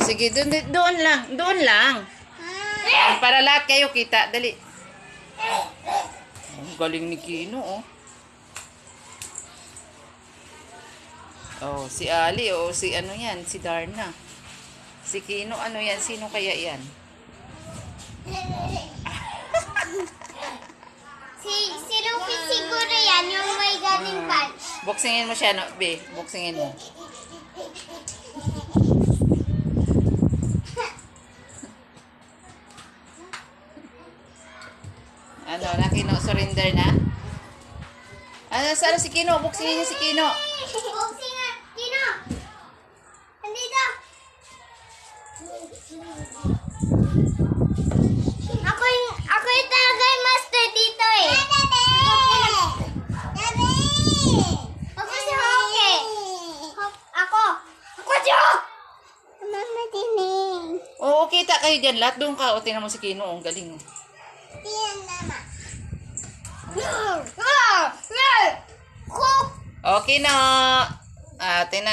Sige, doon lang. Doon lang. Para lahat kayo kita. Dali. Ang galing ni Kino, oh. Oh, si Ali, oh, si ano yan, si Darna. Si Kino, ano yan, sino kaya yan? Si Luffy siguro yan, yung may galing punch. Boxingin mo siya, no? Be, boxingin mo. Ano, na Kino, surrender na? Ano, saan si Kino? Boxingin niya si Kino. Boxing nga, Kino! Nandito! Ako yung talaga yung master dito eh. Ako si Hoke. Ako si Hoke! Mama dining. Oo, kita kayo dyan. Lahat doon ka. O, tingnan mo si Kino. Ang galing. Tiyan mama. O, Kino. Tingnan.